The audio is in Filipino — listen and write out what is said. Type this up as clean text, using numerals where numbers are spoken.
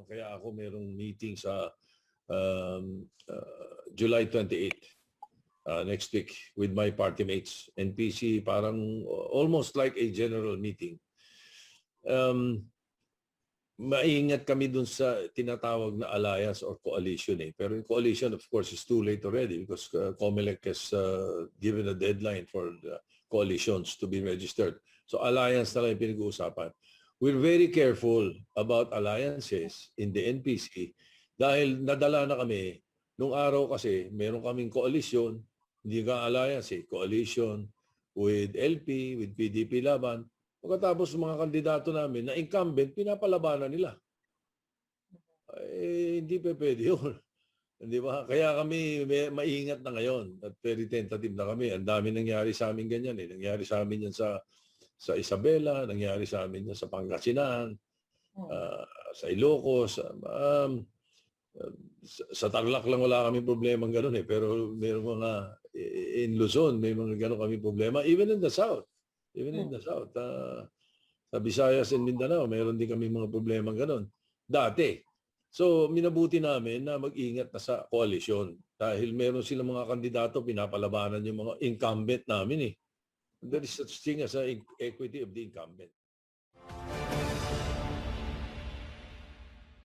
kaya ako merong meeting sa July 28, next week with my party mates. NPC, parang almost like a general meeting. Maingat kami dun sa tinatawag na alliance or coalition eh. Pero yung coalition, of course, is too late already because COMELEC has given a deadline for the coalitions to be registered. So alliance na lang yung pinag-uusapan. We're very careful about alliances in the NPC dahil nadala na kami. Nung araw kasi, meron kaming coalition, hindi ka alliance eh, coalition with LP, with PDP Laban. Pagkatapos ng mga kandidato namin na incumbent, pinapalabanan nila. Eh, hindi pa pwede yun. Hindi ba? Kaya kami maingat na ngayon at very tentative na kami. Ang dami nangyari sa amin ganyan eh. Nangyari sa amin yan sa Isabela, nangyari sa amin yan sa Pangasinan, sa Ilocos. Sa Tarlac lang wala kami problema gano'n eh. Pero may mga, in Luzon, may mga gano'n kami problema. Even in the South. Even in the South. Sa Visayas and Mindanao, mayroon din kami mga problema gano'n. Dati. So, minabuti namin na mag-ingat na sa koalisyon. Dahil meron silang mga kandidato, pinapalabanan yung mga incumbent namin eh. There is such thing as an equity of the incumbent.